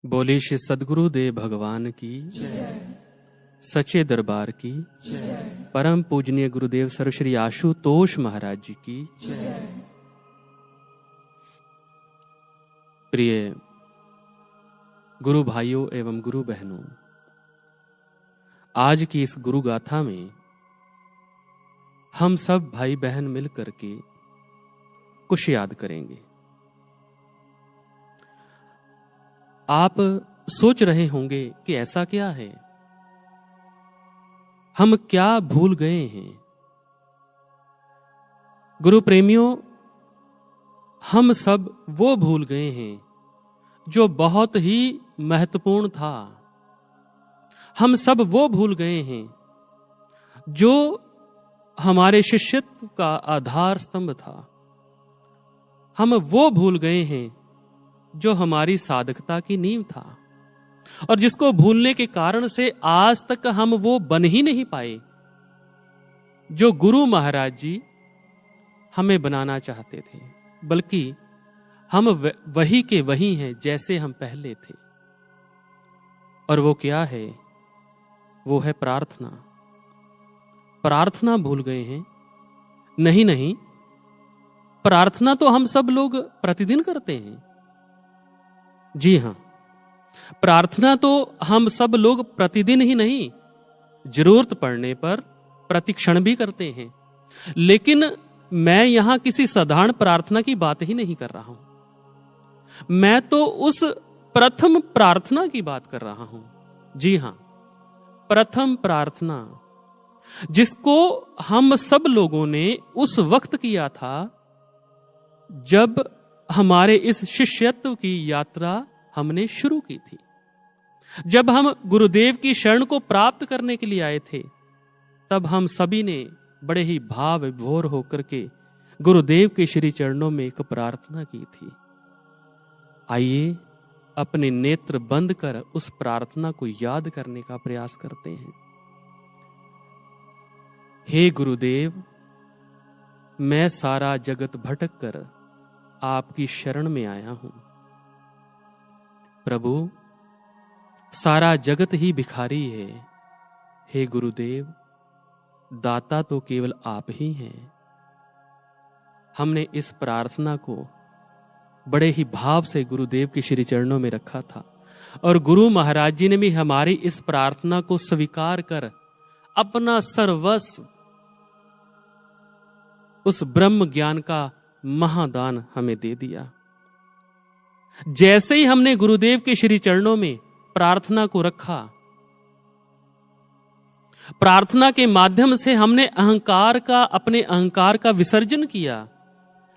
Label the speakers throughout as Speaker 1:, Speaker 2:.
Speaker 1: बोले श्री सद्गुरु देव भगवान की, सच्चे दरबार की, परम पूजनीय गुरुदेव सर्वश्री आशुतोष महाराज जी की। प्रिय गुरु भाइयों एवं गुरु बहनों, आज की इस गुरु गाथा में हम सब भाई बहन मिल करके कुछ याद करेंगे। आप सोच रहे होंगे कि ऐसा क्या है, हम क्या भूल गए हैं। गुरु प्रेमियों, हम सब वो भूल गए हैं जो बहुत ही महत्वपूर्ण था। हम सब वो भूल गए हैं जो हमारे शिष्यत्व का आधार स्तंभ था। हम वो भूल गए हैं जो हमारी साधकता की नींव था, और जिसको भूलने के कारण से आज तक हम वो बन ही नहीं पाए जो गुरु महाराज जी हमें बनाना चाहते थे, बल्कि हम वही के वही हैं जैसे हम पहले थे। और वो क्या है? वो है प्रार्थना। प्रार्थना भूल गए हैं? नहीं, प्रार्थना तो हम सब लोग प्रतिदिन करते हैं। जी हां, प्रार्थना तो हम सब लोग प्रतिदिन ही नहीं, जरूरत पड़ने पर प्रतिक्षण भी करते हैं। लेकिन मैं यहां किसी साधारण प्रार्थना की बात ही नहीं कर रहा हूं। मैं तो उस प्रथम प्रार्थना की बात कर रहा हूं। जी हां, प्रथम प्रार्थना, जिसको हम सब लोगों ने उस वक्त किया था जब हमारे इस शिष्यत्व की यात्रा हमने शुरू की थी। जब हम गुरुदेव की शरण को प्राप्त करने के लिए आए थे, तब हम सभी ने बड़े ही भाव विभोर होकर के गुरुदेव के श्री चरणों में एक प्रार्थना की थी। आइए अपने नेत्र बंद कर उस प्रार्थना को याद करने का प्रयास करते हैं। हे गुरुदेव, मैं सारा जगत भटक कर आपकी शरण में आया हूं। प्रभु, सारा जगत ही भिखारी है। हे गुरुदेव, दाता तो केवल आप ही हैं। हमने इस प्रार्थना को बड़े ही भाव से गुरुदेव के श्री चरणों में रखा था, और गुरु महाराज जी ने भी हमारी इस प्रार्थना को स्वीकार कर अपना सर्वस्व, उस ब्रह्म ज्ञान का महादान हमें दे दिया। जैसे ही हमने गुरुदेव के श्री चरणों में प्रार्थना को रखा, प्रार्थना के माध्यम से हमने अपने अहंकार का विसर्जन किया,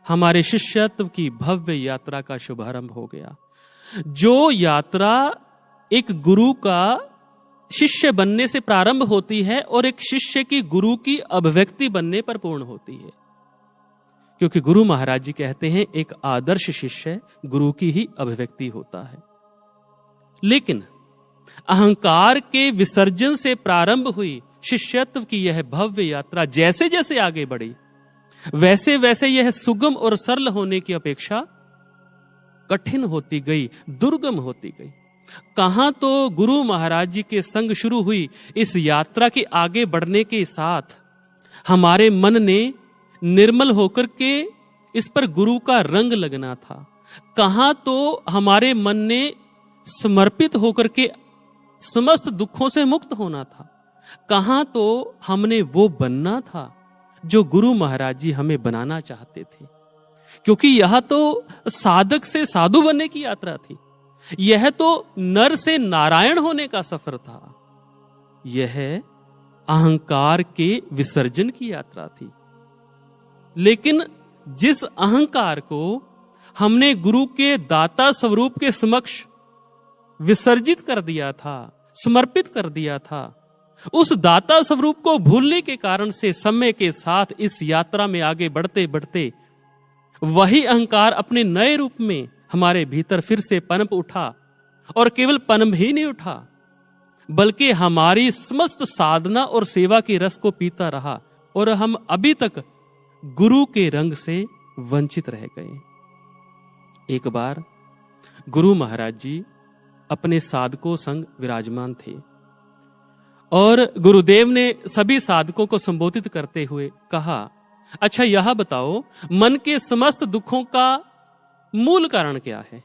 Speaker 1: हमारे शिष्यत्व की भव्य यात्रा का शुभारंभ हो गया। जो यात्रा एक गुरु का शिष्य बनने से प्रारंभ होती है और एक शिष्य की गुरु की अभिव्यक्ति बनने पर पूर्ण होती है। क्योंकि गुरु महाराज जी कहते हैं, एक आदर्श शिष्य गुरु की ही अभिव्यक्ति होता है। लेकिन अहंकार के विसर्जन से प्रारंभ हुई शिष्यत्व की यह भव्य यात्रा जैसे जैसे आगे बढ़ी, वैसे वैसे यह सुगम और सरल होने की अपेक्षा कठिन होती गई, दुर्गम होती गई। कहां तो गुरु महाराज जी के संग शुरू हुई इस यात्रा के आगे बढ़ने के साथ हमारे मन ने निर्मल होकर के इस पर गुरु का रंग लगना था। कहां तो हमारे मन ने समर्पित होकर के समस्त दुखों से मुक्त होना था। कहां तो हमने वो बनना था जो गुरु महाराज जी हमें बनाना चाहते थे। क्योंकि यह तो साधक से साधु बनने की यात्रा थी, यह तो नर से नारायण होने का सफर था, यह अहंकार के विसर्जन की यात्रा थी। लेकिन जिस अहंकार को हमने गुरु के दाता स्वरूप के समक्ष विसर्जित कर दिया था, समर्पित कर दिया था, उस दाता स्वरूप को भूलने के कारण से समय के साथ इस यात्रा में आगे बढ़ते बढ़ते वही अहंकार अपने नए रूप में हमारे भीतर फिर से पनप उठा, और केवल पनप ही नहीं उठा, बल्कि हमारी समस्त साधना और सेवा की रस को पीता रहा, और हम अभी तक गुरु के रंग से वंचित रह गए। एक बार गुरु महाराज जी अपने साधकों संग विराजमान थे और गुरुदेव ने सभी साधकों को संबोधित करते हुए कहा, अच्छा यह बताओ, मन के समस्त दुखों का मूल कारण क्या है?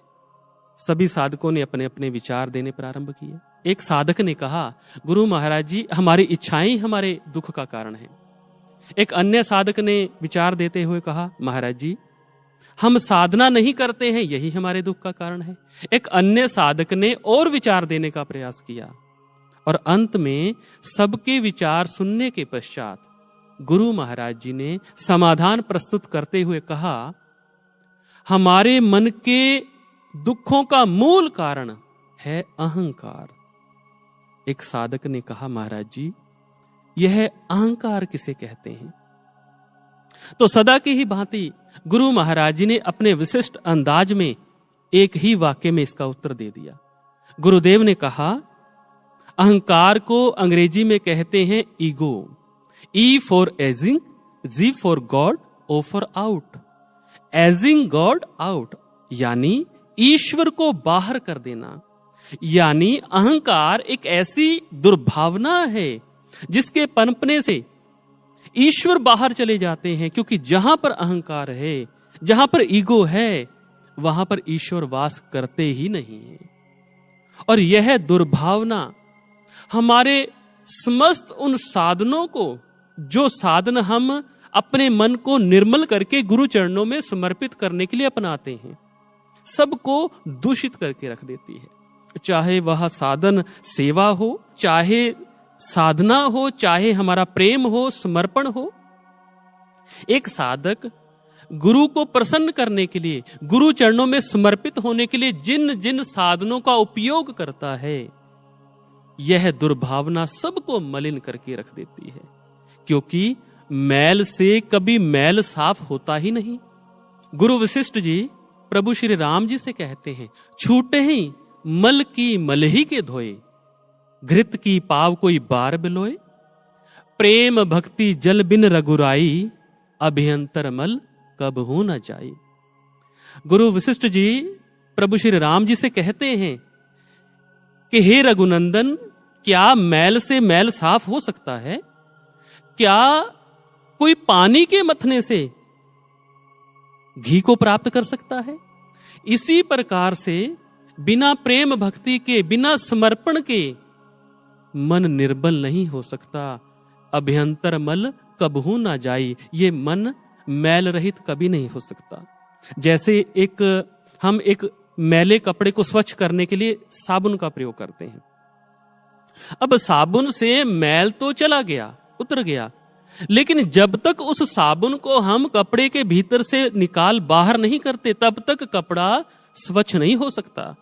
Speaker 1: सभी साधकों ने अपने अपने विचार देने प्रारंभ किए। एक साधक ने कहा, गुरु महाराज जी, हमारी इच्छाएं हमारे दुख का कारण है। एक अन्य साधक ने विचार देते हुए कहा, महाराज जी, हम साधना नहीं करते हैं, यही हमारे दुख का कारण है। एक अन्य साधक ने और विचार देने का प्रयास किया और अंत में सबके विचार सुनने के पश्चात गुरु महाराज जी ने समाधान प्रस्तुत करते हुए कहा, हमारे मन के दुखों का मूल कारण है अहंकार। एक साधक ने कहा, महाराज जी, यह अहंकार किसे कहते हैं? तो सदा की ही भांति गुरु महाराज जी ने अपने विशिष्ट अंदाज में एक ही वाक्य में इसका उत्तर दे दिया। गुरुदेव ने कहा, अहंकार को अंग्रेजी में कहते हैं ego. E for edging, G for God, O for out. Edging God out यानी ईश्वर को बाहर कर देना। यानी अहंकार एक ऐसी दुर्भावना है जिसके पनपने से ईश्वर बाहर चले जाते हैं, क्योंकि जहां पर अहंकार है, जहां पर ईगो है, वहां पर ईश्वर वास करते ही नहीं है। और यह दुर्भावना हमारे समस्त उन साधनों को, जो साधन हम अपने मन को निर्मल करके गुरु चरणों में समर्पित करने के लिए अपनाते हैं, सबको दूषित करके रख देती है। चाहे वह साधन सेवा हो, चाहे साधना हो, चाहे हमारा प्रेम हो, समर्पण हो। एक साधक गुरु को प्रसन्न करने के लिए, गुरु चरणों में समर्पित होने के लिए जिन जिन साधनों का उपयोग करता है, यह दुर्भावना सबको मलिन करके रख देती है, क्योंकि मैल से कभी मैल साफ होता ही नहीं। गुरु वशिष्ठ जी प्रभु श्री राम जी से कहते हैं, छूटे ही मल की मल ही के धोए, घृत की पाव कोई बार बिलोए। प्रेम भक्ति जल बिन रघुराई, अभियंतर मल कब हो न जाई। गुरु वशिष्ठ जी प्रभु श्री राम जी से कहते हैं कि हे रघुनंदन, क्या मैल से मैल साफ हो सकता है? क्या कोई पानी के मथने से घी को प्राप्त कर सकता है? इसी प्रकार से बिना प्रेम भक्ति के, बिना समर्पण के मन निर्बल नहीं हो सकता। अभ्यंतर मल कबहू ना जाई, ये मन मैल रहित कभी नहीं हो सकता। जैसे हम एक मैले कपड़े को स्वच्छ करने के लिए साबुन का प्रयोग करते हैं। अब साबुन से मैल तो चला गया, उतर गया, लेकिन जब तक उस साबुन को हम कपड़े के भीतर से निकाल बाहर नहीं करते, तब तक कपड़ा स्वच्छ नहीं हो सकता।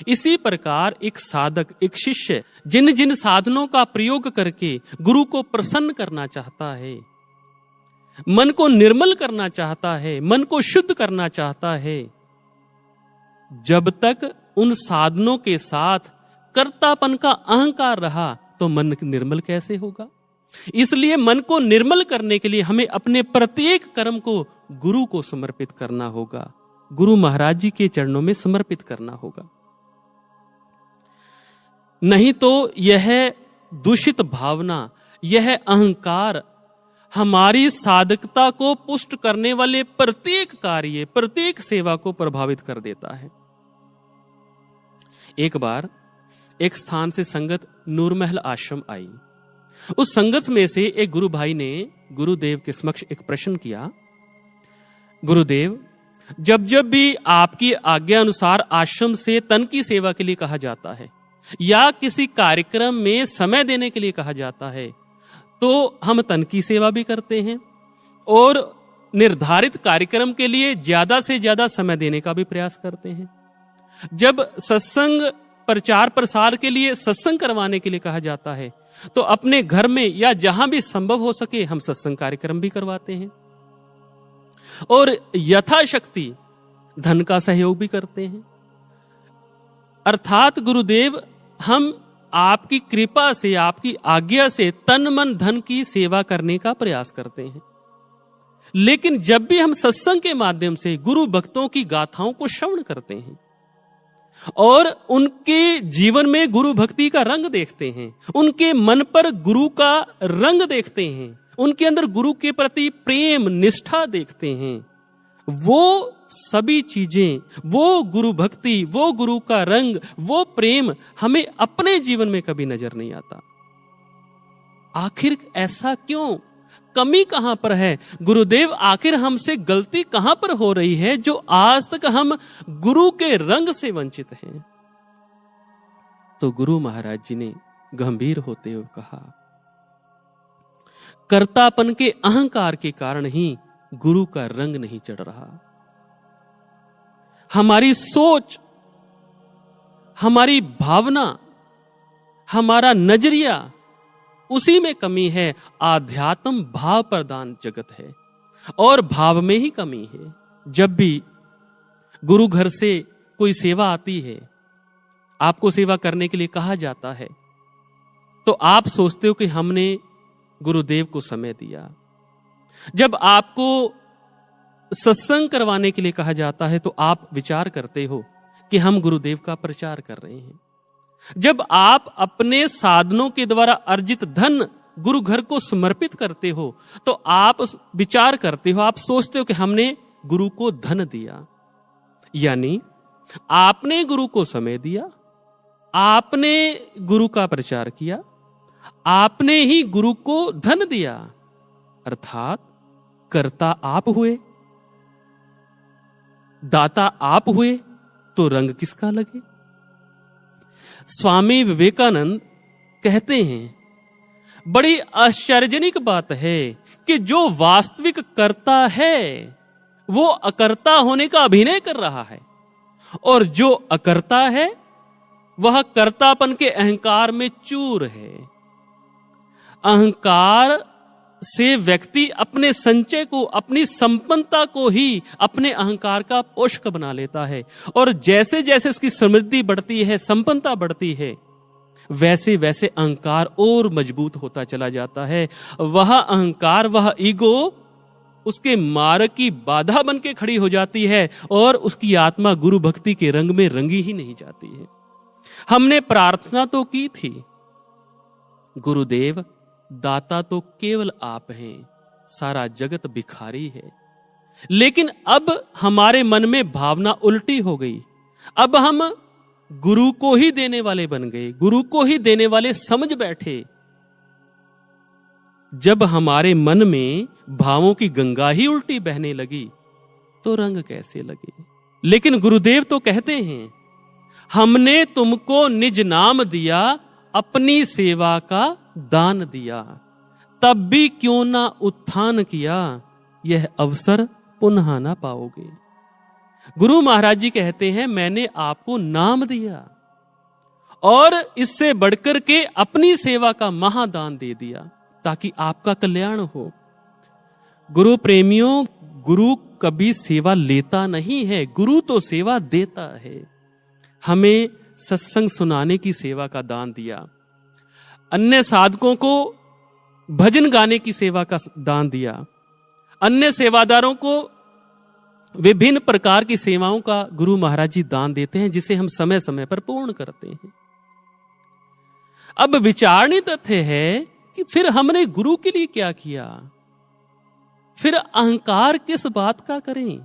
Speaker 1: इसी प्रकार एक साधक, एक शिष्य जिन जिन साधनों का प्रयोग करके गुरु को प्रसन्न करना चाहता है, मन को निर्मल करना चाहता है, मन को शुद्ध करना चाहता है, जब तक उन साधनों के साथ कर्तापन का अहंकार रहा तो मन निर्मल कैसे होगा? इसलिए मन को निर्मल करने के लिए हमें अपने प्रत्येक कर्म को गुरु को समर्पित करना होगा, गुरु महाराज जी के चरणों में समर्पित करना होगा। नहीं तो यह दूषित भावना, यह अहंकार हमारी साधकता को पुष्ट करने वाले प्रत्येक कार्य, प्रत्येक सेवा को प्रभावित कर देता है। एक बार एक स्थान से संगत नूरमहल आश्रम आई। उस संगत में से एक गुरु भाई ने गुरुदेव के समक्ष एक प्रश्न किया, गुरुदेव, जब जब भी आपकी आज्ञा अनुसार आश्रम से तन की सेवा के लिए कहा जाता है या किसी कार्यक्रम में समय देने के लिए कहा जाता है, तो हम तन की सेवा भी करते हैं और निर्धारित कार्यक्रम के लिए ज्यादा से ज्यादा समय देने का भी प्रयास करते हैं। जब सत्संग प्रचार प्रसार के लिए, सत्संग करवाने के लिए कहा जाता है, तो अपने घर में या जहां भी संभव हो सके हम सत्संग कार्यक्रम भी करवाते हैं और यथाशक्ति धन का सहयोग भी करते हैं। अर्थात गुरुदेव, हम आपकी कृपा से, आपकी आज्ञा से तन मन धन की सेवा करने का प्रयास करते हैं। लेकिन जब भी हम सत्संग के माध्यम से गुरु भक्तों की गाथाओं को श्रवण करते हैं, और उनके जीवन में गुरु भक्ति का रंग देखते हैं, उनके मन पर गुरु का रंग देखते हैं, उनके अंदर गुरु के प्रति प्रेम निष्ठा देखते हैं, वो सभी चीजें, वो गुरु भक्ति, वो गुरु का रंग, वो प्रेम हमें अपने जीवन में कभी नजर नहीं आता। आखिर ऐसा क्यों? कमी कहां पर है? गुरुदेव, आखिर हमसे गलती कहां पर हो रही है जो आज तक हम गुरु के रंग से वंचित हैं? तो गुरु महाराज जी ने गंभीर होते हुए कहा, कर्तापन के अहंकार के कारण ही गुरु का रंग नहीं चढ़ रहा। हमारी सोच, हमारी भावना, हमारा नजरिया, उसी में कमी है। आध्यात्म भाव प्रधान जगत है और भाव में ही कमी है। जब भी गुरु घर से कोई सेवा आती है, आपको सेवा करने के लिए कहा जाता है, तो आप सोचते हो कि हमने गुरुदेव को समय दिया। जब आपको सत्संग करवाने के लिए कहा जाता है तो आप विचार करते हो कि हम गुरुदेव का प्रचार कर रहे हैं। जब आप अपने साधनों के द्वारा अर्जित धन गुरु घर को समर्पित करते हो तो आप विचार करते हो, आप सोचते हो कि हमने गुरु को धन दिया। यानी आपने गुरु को समय दिया, आपने गुरु का प्रचार किया, आपने ही गुरु को धन दिया, अर्थात कर्ता आप हुए, दाता आप हुए, तो रंग किसका लगे? स्वामी विवेकानंद कहते हैं, बड़ी आश्चर्यजनक बात है कि जो वास्तविक कर्ता है वो अकर्ता होने का अभिनय कर रहा है, और जो अकर्ता है वह कर्तापन के अहंकार में चूर है। अहंकार से व्यक्ति अपने संचय को, अपनी संपन्नता को ही अपने अहंकार का पोषक बना लेता है, और जैसे जैसे उसकी समृद्धि बढ़ती है, संपन्नता बढ़ती है, वैसे वैसे अहंकार और मजबूत होता चला जाता है। वह अहंकार, वह ईगो उसके मार्ग की बाधा बन के खड़ी हो जाती है और उसकी आत्मा गुरु भक्ति के रंग में रंगी ही नहीं जाती है। हमने प्रार्थना तो की थी, गुरुदेव दाता तो केवल आप हैं, सारा जगत भिखारी है, लेकिन अब हमारे मन में भावना उल्टी हो गई। अब हम गुरु को ही देने वाले बन गए, गुरु को ही देने वाले समझ बैठे। जब हमारे मन में भावों की गंगा ही उल्टी बहने लगी तो रंग कैसे लगे? लेकिन गुरुदेव तो कहते हैं, हमने तुमको निज नाम दिया, अपनी सेवा का दान दिया, तब भी क्यों ना उत्थान किया, यह अवसर पुनः ना पाओगे। गुरु महाराज जी कहते हैं, मैंने आपको नाम दिया और इससे बढ़कर के अपनी सेवा का महादान दे दिया ताकि आपका कल्याण हो। गुरु प्रेमियों, गुरु कभी सेवा लेता नहीं है, गुरु तो सेवा देता है। हमें सत्संग सुनाने की सेवा का दान दिया, अन्य साधकों को भजन गाने की सेवा का दान दिया, अन्य सेवादारों को विभिन्न प्रकार की सेवाओं का गुरु महाराज जी दान देते हैं, जिसे हम समय समय पर पूर्ण करते हैं। अब विचारणीय तथ्य है कि फिर हमने गुरु के लिए क्या किया? फिर अहंकार किस बात का करें?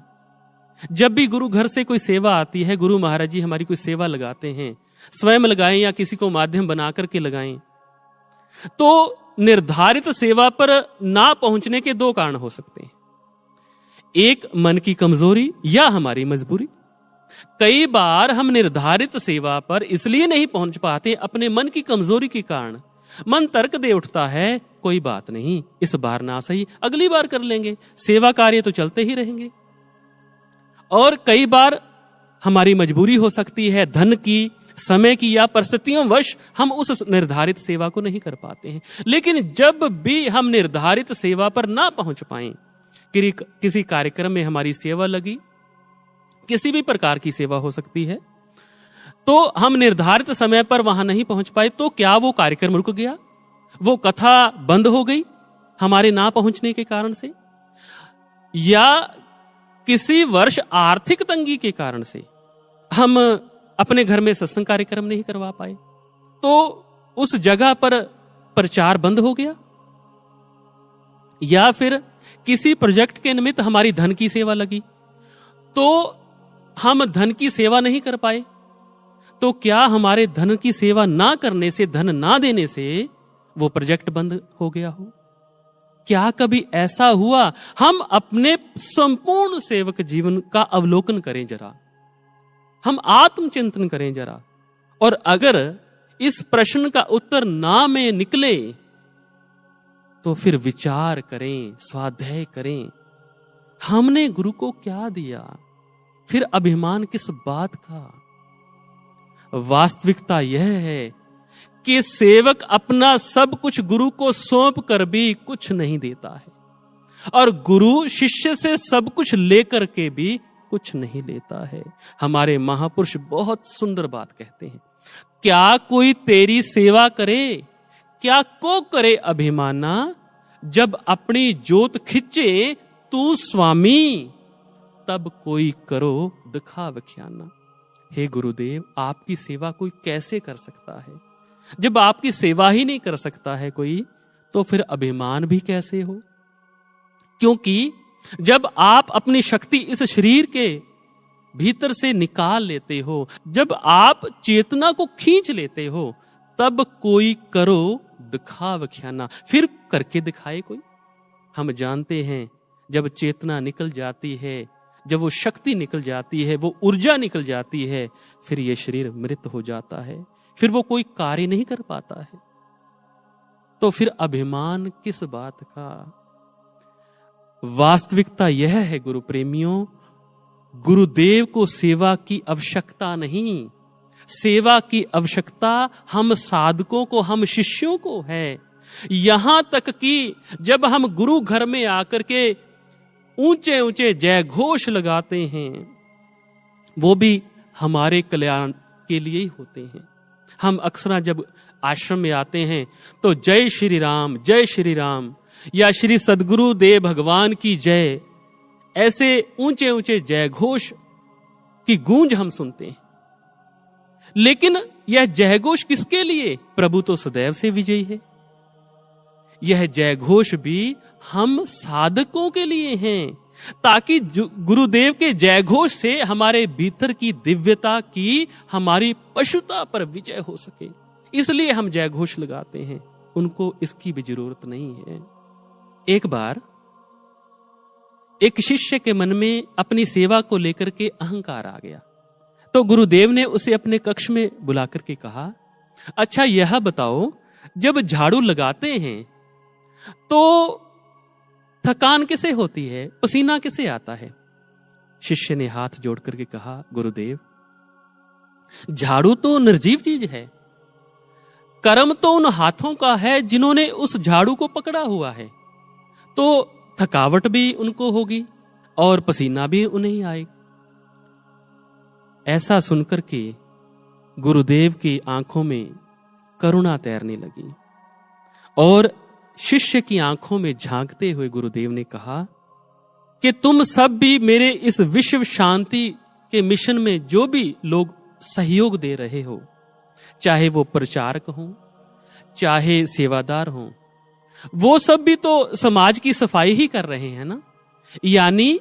Speaker 1: जब भी गुरु घर से कोई सेवा आती है, गुरु महाराज जी हमारी कोई सेवा लगाते हैं, स्वयं लगाएं या किसी को माध्यम बना करके लगाएं, तो निर्धारित सेवा पर ना पहुंचने के दो कारण हो सकते हैं। एक, मन की कमजोरी या हमारी मजबूरी। कई बार हम निर्धारित सेवा पर इसलिए नहीं पहुंच पाते अपने मन की कमजोरी के कारण। मन तर्क दे उठता है, कोई बात नहीं, इस बार ना सही, अगली बार कर लेंगे, सेवा कार्य तो चलते ही रहेंगे। और कई बार हमारी मजबूरी हो सकती है, धन की, समय की या परिस्थितियों वश हम उस निर्धारित सेवा को नहीं कर पाते हैं। लेकिन जब भी हम निर्धारित सेवा पर ना पहुंच पाएं, किसी कार्यक्रम में हमारी सेवा लगी, किसी भी प्रकार की सेवा हो सकती है, तो हम निर्धारित समय पर वहां नहीं पहुंच पाए, तो क्या वो कार्यक्रम रुक गया, वो कथा बंद हो गई हमारे ना पहुंचने के कारण से, या किसी वर्ष आर्थिक तंगी के कारण से हम अपने घर में सत्संग कार्यक्रम नहीं करवा पाए, तो उस जगह पर प्रचार बंद हो गया, या फिर किसी प्रोजेक्ट के निमित्त हमारी धन की सेवा लगी तो हम धन की सेवा नहीं कर पाए, तो क्या हमारे धन की सेवा ना करने से, धन ना देने से वो प्रोजेक्ट बंद हो गया हो? क्या कभी ऐसा हुआ? हम अपने संपूर्ण सेवक जीवन का अवलोकन करें जरा, हम आत्मचिंतन करें जरा, और अगर इस प्रश्न का उत्तर ना में निकले तो फिर विचार करें, स्वाध्याय करें, हमने गुरु को क्या दिया, फिर अभिमान किस बात का? वास्तविकता यह है कि सेवक अपना सब कुछ गुरु को सौंप कर भी कुछ नहीं देता है, और गुरु शिष्य से सब कुछ लेकर के भी कुछ नहीं लेता है। हमारे महापुरुष बहुत सुंदर बात कहते हैं, क्या कोई तेरी सेवा करे, क्या को करे अभिमाना, जब अपनी जोत खिंचे तू स्वामी, तब कोई करो दिखा व्याख्याना। हे गुरुदेव, आपकी सेवा कोई कैसे कर सकता है? जब आपकी सेवा ही नहीं कर सकता है कोई, तो फिर अभिमान भी कैसे हो? क्योंकि जब आप अपनी शक्ति इस शरीर के भीतर से निकाल लेते हो, जब आप चेतना को खींच लेते हो, तब कोई करो दिखा व्याख्याना, फिर करके दिखाए कोई। हम जानते हैं जब चेतना निकल जाती है, जब वो शक्ति निकल जाती है, वो ऊर्जा निकल जाती है, फिर ये शरीर मृत हो जाता है, फिर वो कोई कार्य नहीं कर पाता है। तो फिर अभिमान किस बात का? वास्तविकता यह है गुरु प्रेमियों, गुरुदेव को सेवा की आवश्यकता नहीं, सेवा की आवश्यकता हम साधकों को, हम शिष्यों को है। यहां तक कि जब हम गुरु घर में आकर के ऊंचे ऊंचे जय घोष लगाते हैं, वो भी हमारे कल्याण के लिए ही होते हैं। हम अक्सर जब आश्रम में आते हैं तो जय श्री राम या श्री सद्गुरु देव भगवान की जय, ऐसे ऊंचे ऊंचे जय घोष की गूंज हम सुनते हैं। लेकिन यह जय घोष किसके लिए? प्रभु तो सदैव से विजयी है। यह जय घोष भी हम साधकों के लिए हैं, ताकि गुरुदेव के जय घोष से हमारे भीतर की दिव्यता की, हमारी पशुता पर विजय हो सके। इसलिए हम जय घोष लगाते हैं, उनको इसकी भी जरूरत नहीं है। एक बार एक शिष्य के मन में अपनी सेवा को लेकर के अहंकार आ गया, तो गुरुदेव ने उसे अपने कक्ष में बुलाकर के कहा, अच्छा यह बताओ, जब झाड़ू लगाते हैं तो थकान किसे होती है, पसीना किसे आता है? शिष्य ने हाथ जोड़ करके कहा, गुरुदेव, झाड़ू तो निर्जीव चीज है, कर्म तो उन हाथों का है जिन्होंने उस झाड़ू को पकड़ा हुआ है, तो थकावट भी उनको होगी और पसीना भी उन्हें ही आएगा। ऐसा सुनकर के गुरुदेव की आंखों में करुणा तैरने लगी, और शिष्य की आंखों में झांकते हुए गुरुदेव ने कहा कि तुम सब भी मेरे इस विश्व शांति के मिशन में जो भी लोग सहयोग दे रहे हो, चाहे वो प्रचारक हों, चाहे सेवादार हों, वो सब भी तो समाज की सफाई ही कर रहे हैं ना। यानी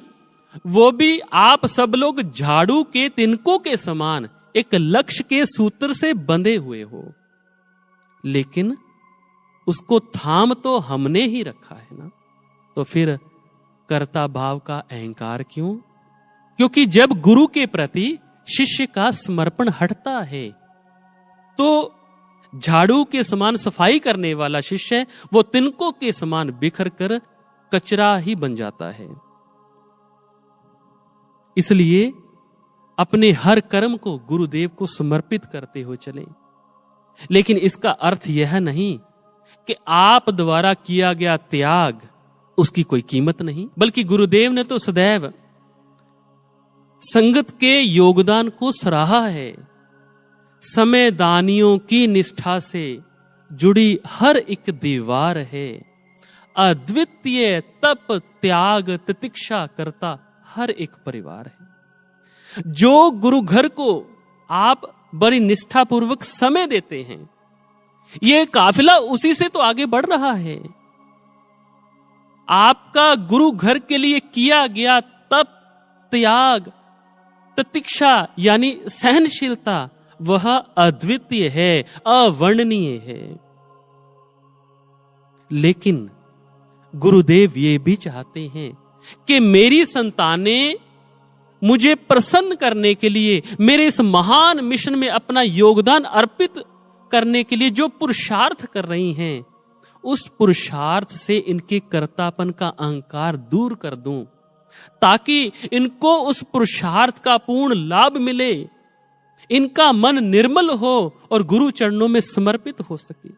Speaker 1: वो भी आप सब लोग झाड़ू के तिनकों के समान एक लक्ष्य के सूत्र से बंधे हुए हो, लेकिन उसको थाम तो हमने ही रखा है ना। तो फिर कर्ता भाव का अहंकार क्यों? क्योंकि जब गुरु के प्रति शिष्य का समर्पण हटता है, तो झाड़ू के समान सफाई करने वाला शिष्य वो तिनकों के समान बिखर कर कचरा ही बन जाता है। इसलिए अपने हर कर्म को गुरुदेव को समर्पित करते हुए चलें। लेकिन इसका अर्थ यह नहीं कि आप द्वारा किया गया त्याग उसकी कोई कीमत नहीं, बल्कि गुरुदेव ने तो सदैव संगत के योगदान को सराहा है। समय दानियों की निष्ठा से जुड़ी हर एक दीवार है, अद्वितीय तप त्याग तितिक्षा करता हर एक परिवार है। जो गुरु घर को आप बड़ी निष्ठापूर्वक समय देते हैं। ये काफिला उसी से तो आगे बढ़ रहा है। आपका गुरु घर के लिए किया गया तप, त्याग, प्रतीक्षा यानी सहनशीलता वह अद्वितीय है, अवर्णनीय है। लेकिन गुरुदेव ये भी चाहते हैं कि मेरी संतानें मुझे प्रसन्न करने के लिए, मेरे इस महान मिशन में अपना योगदान अर्पित करने के लिए जो पुरुषार्थ कर रही हैं, उस पुरुषार्थ से इनके कर्तापन का अहंकार दूर कर दूं, ताकि इनको उस पुरुषार्थ का पूर्ण लाभ मिले, इनका मन निर्मल हो और गुरु चरणों में समर्पित हो सके।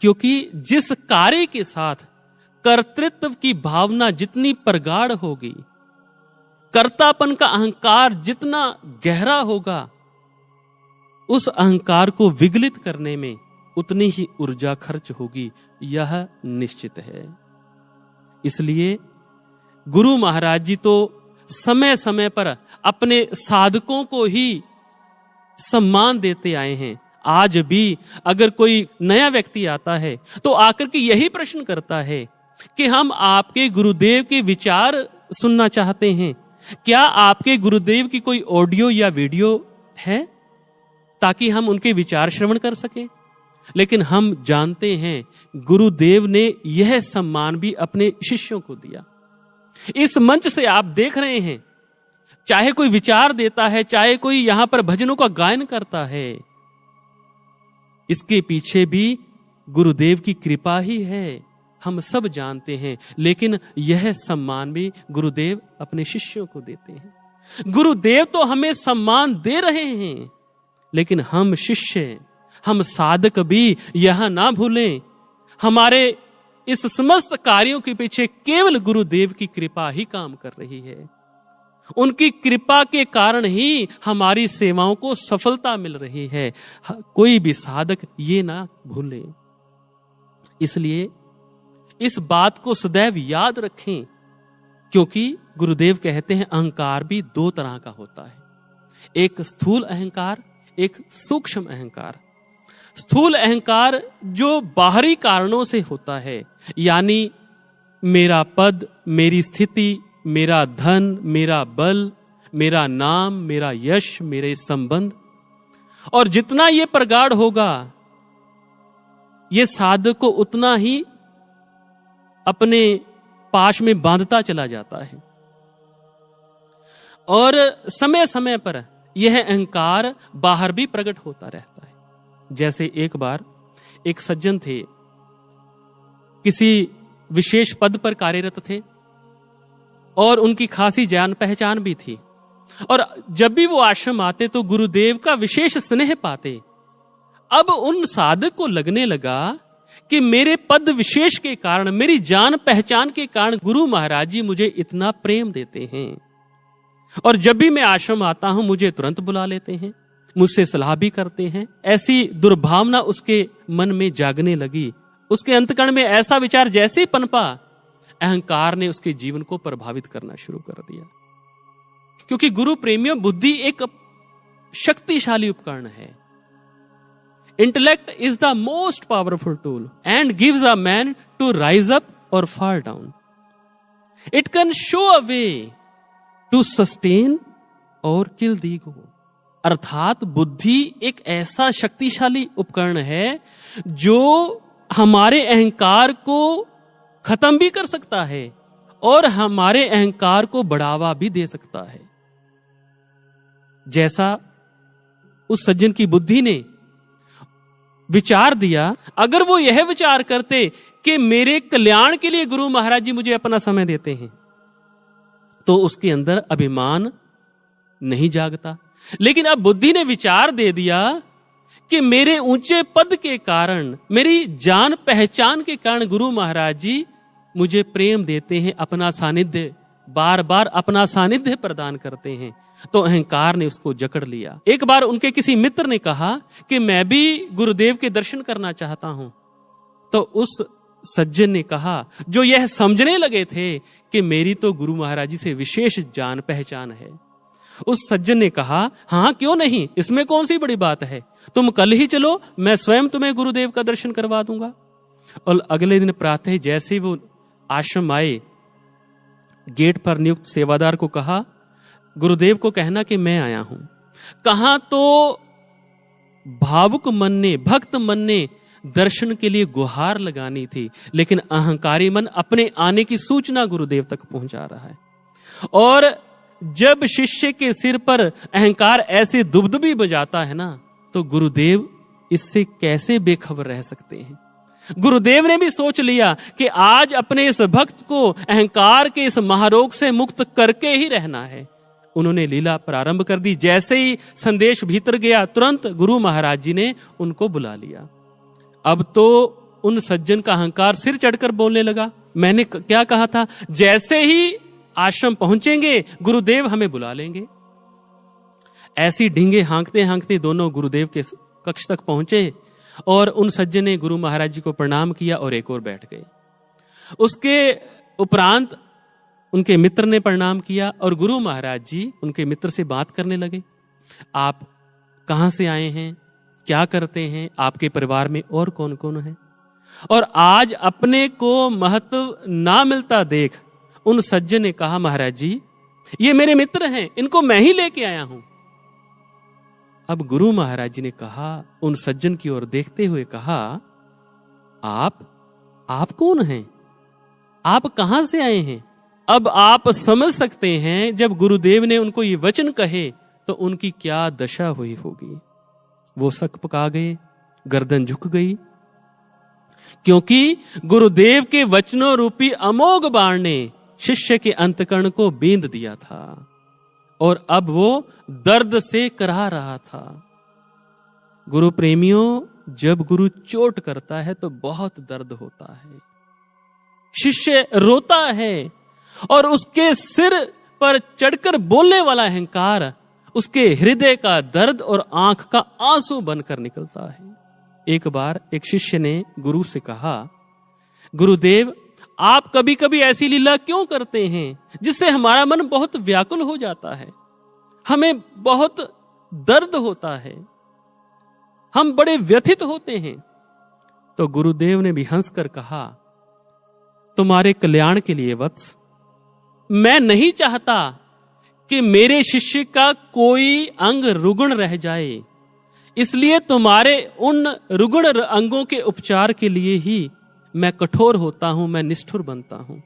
Speaker 1: क्योंकि जिस कार्य के साथ कर्तृत्व की भावना जितनी प्रगाढ़ होगी, कर्तापन का अहंकार जितना गहरा होगा, उस अहंकार को विगलित करने में उतनी ही ऊर्जा खर्च होगी, यह निश्चित है। इसलिए गुरु महाराज जी तो समय समय पर अपने साधकों को ही सम्मान देते आए हैं। आज भी अगर कोई नया व्यक्ति आता है तो आकर के यही प्रश्न करता है कि हम आपके गुरुदेव के विचार सुनना चाहते हैं, क्या आपके गुरुदेव की कोई ऑडियो या वीडियो है ताकि हम उनके विचार श्रवण कर सकें। लेकिन हम जानते हैं गुरुदेव ने यह सम्मान भी अपने शिष्यों को दिया। इस मंच से आप देख रहे हैं, चाहे कोई विचार देता है, चाहे कोई यहां पर भजनों का गायन करता है, इसके पीछे भी गुरुदेव की कृपा ही है, हम सब जानते हैं। लेकिन यह सम्मान भी गुरुदेव अपने शिष्यों को देते हैं। गुरुदेव तो हमें सम्मान दे रहे हैं, लेकिन हम शिष्य, हम साधक भी यह ना भूलें, हमारे इस समस्त कार्यों के पीछे केवल गुरुदेव की कृपा ही काम कर रही है। उनकी कृपा के कारण ही हमारी सेवाओं को सफलता मिल रही है। कोई भी साधक ये ना भूले। इसलिए इस बात को सदैव याद रखें, क्योंकि गुरुदेव कहते हैं अहंकार भी दो तरह का होता है, एक स्थूल अहंकार, एक सूक्ष्म अहंकार। स्थूल अहंकार जो बाहरी कारणों से होता है, यानी मेरा पद, मेरी स्थिति, मेरा धन, मेरा बल, मेरा नाम, मेरा यश, मेरे संबंध, और जितना ये प्रगाढ़ होगा ये साधक को उतना ही अपने पाश में बांधता चला जाता है। और समय समय पर यह अहंकार बाहर भी प्रकट होता रहता है। जैसे एक बार एक सज्जन थे, किसी विशेष पद पर कार्यरत थे और उनकी खासी जान पहचान भी थी, और जब भी वो आश्रम आते तो गुरुदेव का विशेष स्नेह पाते। अब उन साधक को लगने लगा कि मेरे पद विशेष के कारण, मेरी जान पहचान के कारण गुरु महाराज जी मुझे इतना प्रेम देते हैं, और जब भी मैं आश्रम आता हूं मुझे तुरंत बुला लेते हैं, मुझसे सलाह भी करते हैं। ऐसी दुर्भावना उसके मन में जागने लगी। उसके अंतकरण में ऐसा विचार जैसे ही पनपा, अहंकार ने उसके जीवन को प्रभावित करना शुरू कर दिया। क्योंकि गुरु प्रेमियों, बुद्धि एक शक्तिशाली उपकरण है। Intellect is the most powerful tool and gives a man to rise up और fall down. It can show a way to sustain और किल द ईगो। अर्थात बुद्धि एक ऐसा शक्तिशाली उपकरण है जो हमारे अहंकार को खत्म भी कर सकता है और हमारे अहंकार को बढ़ावा भी दे सकता है। जैसा उस सज्जन की बुद्धि ने विचार दिया, अगर वो यह विचार करते कि मेरे कल्याण के लिए गुरु महाराज जी मुझे अपना समय देते हैं, तो उसके अंदर अभिमान नहीं जागता। लेकिन अब बुद्धि ने विचार दे दिया कि मेरे ऊंचे पद के कारण, मेरी जान पहचान के कारण गुरु महाराज जी मुझे प्रेम देते हैं, अपना सानिध्य, बार बार अपना सानिध्य प्रदान करते हैं। तो अहंकार ने उसको जकड़ लिया। एक बार उनके किसी मित्र ने कहा कि मैं भी गुरुदेव के दर्शन करना चाहता हूं। तो उस सज्जन ने कहा, जो यह समझने लगे थे कि मेरी तो गुरु महाराज जी से विशेष जान पहचान है, उस सज्जन ने कहा, हाँ क्यों नहीं, इसमें कौन सी बड़ी बात है, तुम कल ही चलो, मैं स्वयं तुम्हें गुरुदेव का दर्शन करवा दूंगा। और अगले दिन प्रातः जैसे वो आश्रम आए, गेट पर नियुक्त सेवादार को कहा, गुरुदेव को कहना कि मैं आया हूं। कहां तो भावुक मन ने, भक्त मन ने दर्शन के लिए गुहार लगानी थी, लेकिन अहंकारी मन अपने आने की सूचना गुरुदेव तक पहुंचा रहा है। और जब शिष्य के सिर पर अहंकार ऐसे दुबदुबी बजाता है ना, तो गुरुदेव इससे कैसे बेखबर रह सकते हैं। गुरुदेव ने भी सोच लिया कि आज अपने इस भक्त को अहंकार के इस महारोग से मुक्त करके ही रहना है। उन्होंने लीला प्रारंभ कर दी। जैसे ही संदेश भीतर गया, तुरंत गुरु महाराज जी ने उनको बुला लिया। अब तो उन सज्जन का अहंकार सिर चढ़कर बोलने लगा। मैंने क्या कहा था, जैसे ही आश्रम पहुंचेंगे गुरुदेव हमें बुला लेंगे। ऐसी ढींगे हाँकते हाँकते दोनों गुरुदेव के कक्ष तक पहुंचे और उन सज्जन ने गुरु महाराज जी को प्रणाम किया और एक और बैठ गए। उसके उपरांत उनके मित्र ने प्रणाम किया और गुरु महाराज जी उनके मित्र से बात करने लगे। आप कहां से आए हैं, क्या करते हैं, आपके परिवार में और कौन कौन है। और आज अपने को महत्व ना मिलता देख उन सज्जन ने कहा, महाराज जी ये मेरे मित्र हैं, इनको मैं ही लेके आया हूं। अब गुरु महाराज जी ने कहा, उन सज्जन की ओर देखते हुए कहा, आप कौन हैं, आप कहां से आए हैं। अब आप समझ सकते हैं जब गुरुदेव ने उनको ये वचन कहे तो उनकी क्या दशा हुई होगी। वो सक पका गए, गर्दन झुक गई, क्योंकि गुरुदेव के वचनों रूपी अमोघ बाण ने शिष्य के अंतकरण को बींध दिया था और अब वो दर्द से कराह रहा था। गुरु प्रेमियों, जब गुरु चोट करता है तो बहुत दर्द होता है। शिष्य रोता है और उसके सिर पर चढ़कर बोलने वाला अहंकार उसके हृदय का दर्द और आंख का आंसू बनकर निकलता है। एक बार एक शिष्य ने गुरु से कहा, गुरुदेव आप कभी कभी ऐसी लीला क्यों करते हैं जिससे हमारा मन बहुत व्याकुल हो जाता है, हमें बहुत दर्द होता है, हम बड़े व्यथित होते हैं। तो गुरुदेव ने भी हंसकर कहा, तुम्हारे कल्याण के लिए वत्स, मैं नहीं चाहता कि मेरे शिष्य का कोई अंग रुग्ण रह जाए, इसलिए तुम्हारे उन रुग्ण अंगों के उपचार के लिए ही मैं कठोर होता हूं, मैं निष्ठुर बनता हूं।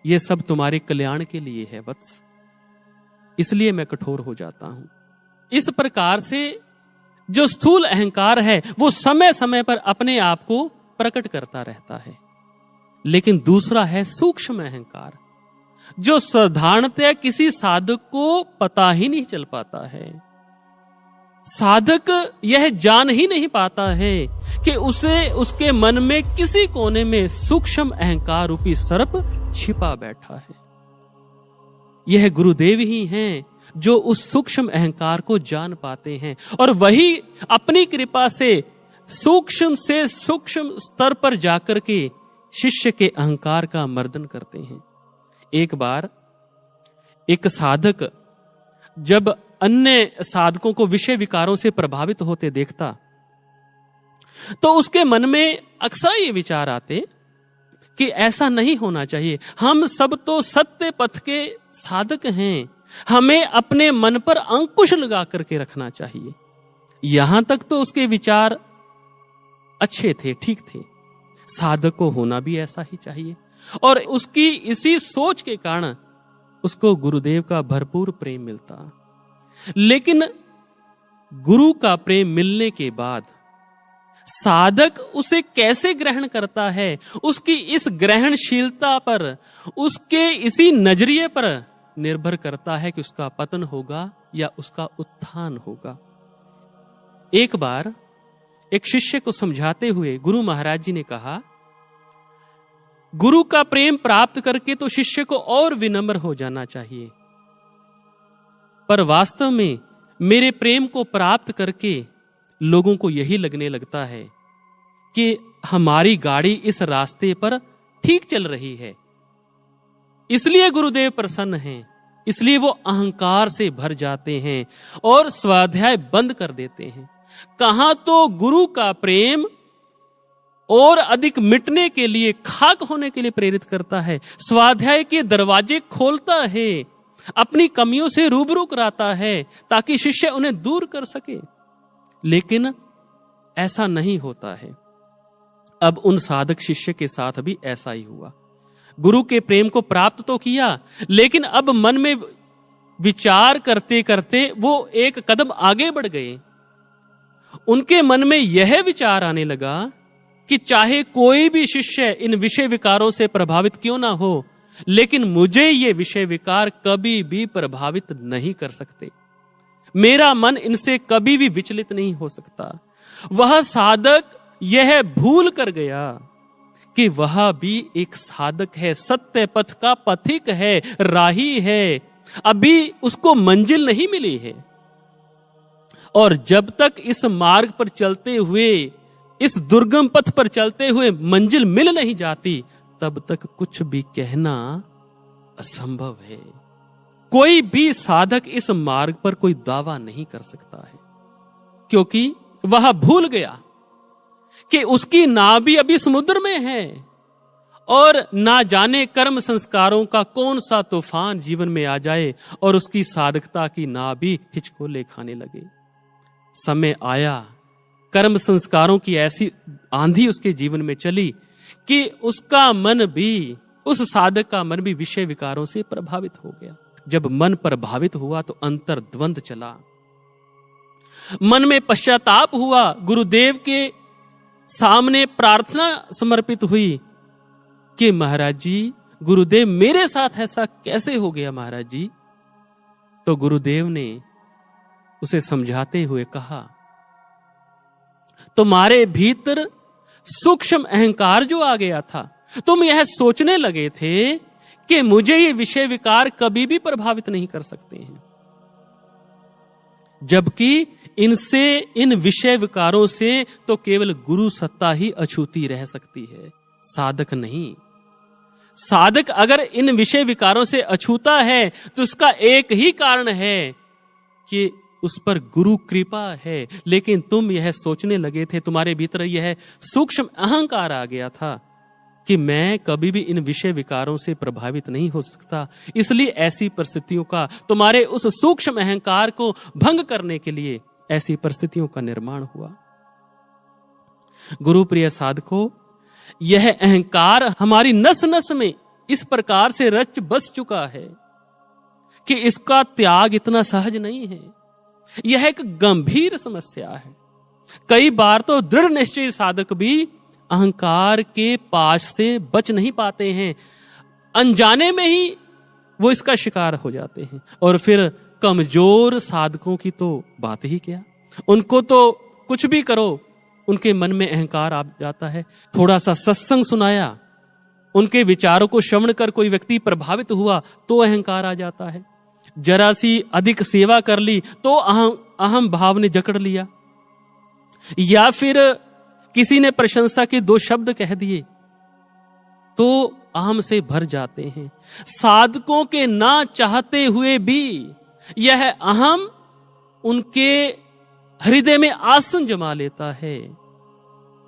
Speaker 1: यह सब तुम्हारे कल्याण के लिए है वत्स, इसलिए मैं कठोर हो जाता हूं। इस प्रकार से जो स्थूल अहंकार है वो समय समय पर अपने आप को प्रकट करता रहता है, लेकिन दूसरा है सूक्ष्म अहंकार, जो साधारणतः किसी साधक को पता ही नहीं चल पाता है। साधक यह जान ही नहीं पाता है कि उसे उसके मन में किसी कोने में सूक्ष्म अहंकार रूपी सर्प छिपा बैठा है। यह गुरुदेव ही हैं जो उस सूक्ष्म अहंकार को जान पाते हैं और वही अपनी कृपा से सूक्ष्म स्तर पर जाकर के शिष्य के अहंकार का मर्दन करते हैं। एक बार एक साधक जब अन्य साधकों को विषय विकारों से प्रभावित होते देखता तो उसके मन में अक्सर ये विचार आते कि ऐसा नहीं होना चाहिए, हम सब तो सत्य पथ के साधक हैं, हमें अपने मन पर अंकुश लगा करके रखना चाहिए। यहां तक तो उसके विचार अच्छे थे, ठीक थे, साधक को होना भी ऐसा ही चाहिए। और उसकी इसी सोच के कारण उसको गुरुदेव का भरपूर प्रेम मिलता। लेकिन गुरु का प्रेम मिलने के बाद साधक उसे कैसे ग्रहण करता है, उसकी इस ग्रहणशीलता पर, उसके इसी नजरिए पर निर्भर करता है कि उसका पतन होगा या उसका उत्थान होगा। एक बार एक शिष्य को समझाते हुए गुरु महाराज जी ने कहा, गुरु का प्रेम प्राप्त करके तो शिष्य को और विनम्र हो जाना चाहिए, पर वास्तव में मेरे प्रेम को प्राप्त करके लोगों को यही लगने लगता है कि हमारी गाड़ी इस रास्ते पर ठीक चल रही है, इसलिए गुरुदेव प्रसन्न हैं, इसलिए वो अहंकार से भर जाते हैं और स्वाध्याय बंद कर देते हैं। कहां तो गुरु का प्रेम और अधिक मिटने के लिए, खाक होने के लिए प्रेरित करता है, स्वाध्याय के दरवाजे खोलता है, अपनी कमियों से रूबरू कराता है ताकि शिष्य उन्हें दूर कर सके। लेकिन ऐसा नहीं होता है। अब उन साधक शिष्य के साथ भी ऐसा ही हुआ। गुरु के प्रेम को प्राप्त तो किया, लेकिन अब मन में विचार करते करते वो एक कदम आगे बढ़ गए। उनके मन में यह विचार आने लगा कि चाहे कोई भी शिष्य इन विषय विकारों से प्रभावित क्यों ना हो, लेकिन मुझे ये विषय विकार कभी भी प्रभावित नहीं कर सकते। मेरा मन इनसे कभी भी विचलित नहीं हो सकता। वह साधक यह भूल कर गया कि वह भी एक साधक है, सत्य पथ का पथिक है, राही है, अभी उसको मंजिल नहीं मिली है। और जब तक इस मार्ग पर चलते हुए, इस दुर्गम पथ पर चलते हुए मंजिल मिल नहीं जाती, तब तक कुछ भी कहना असंभव है। कोई भी साधक इस मार्ग पर कोई दावा नहीं कर सकता है, क्योंकि वह भूल गया कि उसकी नाव भी अभी समुद्र में है और ना जाने कर्म संस्कारों का कौन सा तूफान जीवन में आ जाए और उसकी साधकता की नाव भी हिचकोले खाने लगे। समय आया, कर्म संस्कारों की ऐसी आंधी उसके जीवन में चली कि उसका मन भी, उस साधक का मन भी विषय विकारों से प्रभावित हो गया। जब मन प्रभावित हुआ तो अंतर द्वंद चला, मन में पश्चाताप हुआ, गुरुदेव के सामने प्रार्थना समर्पित हुई कि महाराज जी, गुरुदेव मेरे साथ ऐसा कैसे हो गया महाराज जी। तो गुरुदेव ने उसे समझाते हुए कहा, तुम्हारे भीतर सूक्ष्म अहंकार जो आ गया था, तुम यह सोचने लगे थे कि मुझे ये विषय विकार कभी भी प्रभावित नहीं कर सकते हैं, जबकि इनसे, इन विषय विकारों से तो केवल गुरु सत्ता ही अछूती रह सकती है, साधक नहीं। साधक अगर इन विषय विकारों से अछूता है तो उसका एक ही कारण है कि उस पर गुरु कृपा है। लेकिन तुम यह सोचने लगे थे, तुम्हारे भीतर यह सूक्ष्म अहंकार आ गया था कि मैं कभी भी इन विषय विकारों से प्रभावित नहीं हो सकता, इसलिए ऐसी परिस्थितियों का, तुम्हारे उस सूक्ष्म अहंकार को भंग करने के लिए ऐसी परिस्थितियों का निर्माण हुआ। गुरु प्रिय साधकों, यह अहंकार हमारी नस नस में इस प्रकार से रच बस चुका है कि इसका त्याग इतना सहज नहीं है। यह एक गंभीर समस्या है। कई बार तो दृढ़ निश्चय साधक भी अहंकार के पाश से बच नहीं पाते हैं, अनजाने में ही वो इसका शिकार हो जाते हैं। और फिर कमजोर साधकों की तो बात ही क्या, उनको तो कुछ भी करो उनके मन में अहंकार आ जाता है। थोड़ा सा सत्संग सुनाया, उनके विचारों को श्रवण कर कोई व्यक्ति प्रभावित हुआ तो अहंकार आ जाता है। जरा सी अधिक सेवा कर ली तो अहम भाव ने जकड़ लिया, या फिर किसी ने प्रशंसा के दो शब्द कह दिए तो अहम से भर जाते हैं। साधकों के ना चाहते हुए भी यह अहम उनके हृदय में आसन जमा लेता है।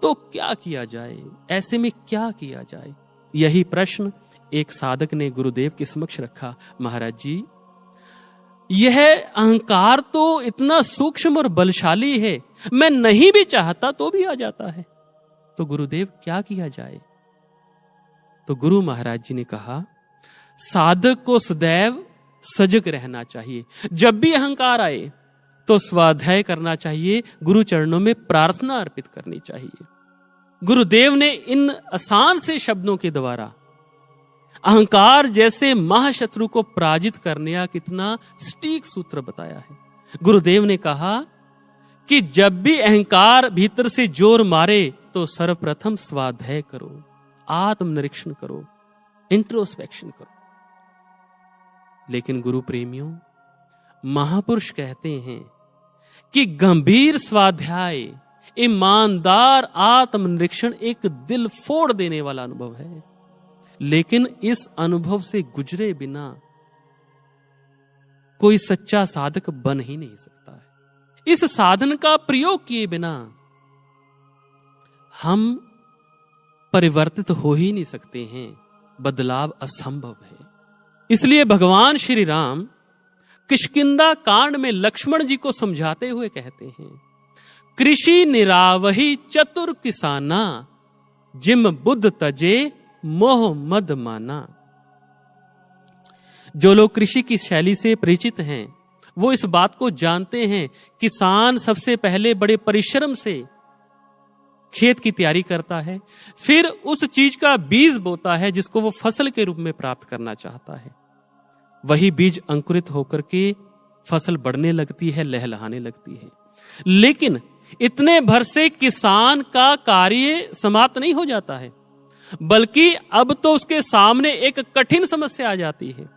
Speaker 1: तो क्या किया जाए, ऐसे में क्या किया जाए? यही प्रश्न एक साधक ने गुरुदेव के समक्ष रखा। महाराज जी, यह अहंकार तो इतना सूक्ष्म और बलशाली है, मैं नहीं भी चाहता तो भी आ जाता है, तो गुरुदेव क्या किया जाए? तो गुरु महाराज जी ने कहा, साधक को सदैव सजग रहना चाहिए। जब भी अहंकार आए तो स्वाध्याय करना चाहिए, गुरु चरणों में प्रार्थना अर्पित करनी चाहिए। गुरुदेव ने इन आसान से शब्दों के द्वारा अहंकार जैसे महाशत्रु को पराजित करने का कितना सटीक सूत्र बताया है। गुरुदेव ने कहा कि जब भी अहंकार भीतर से जोर मारे तो सर्वप्रथम स्वाध्याय करो, आत्मनिरीक्षण करो, इंट्रोस्पेक्शन करो। लेकिन गुरु प्रेमियों, महापुरुष कहते हैं कि गंभीर स्वाध्याय, ईमानदार आत्मनिरीक्षण एक दिल फोड़ देने वाला अनुभव है। लेकिन इस अनुभव से गुजरे बिना कोई सच्चा साधक बन ही नहीं सकता है। इस साधन का प्रयोग किए बिना हम परिवर्तित हो ही नहीं सकते हैं, बदलाव असंभव है। इसलिए भगवान श्री राम किष्किंधा कांड में लक्ष्मण जी को समझाते हुए कहते हैं, कृषि निरावही चतुर किसाना, जिम बुद्ध तजे मोह मद माना। जो लोग कृषि की शैली से परिचित हैं वो इस बात को जानते हैं, किसान सबसे पहले बड़े परिश्रम से खेत की तैयारी करता है, फिर उस चीज का बीज बोता है जिसको वो फसल के रूप में प्राप्त करना चाहता है। वही बीज अंकुरित होकर के फसल बढ़ने लगती है, लहलहाने लगती है। लेकिन इतने भर से किसान का कार्य समाप्त नहीं हो जाता है, बल्कि अब तो उसके सामने एक कठिन समस्या आ जाती है,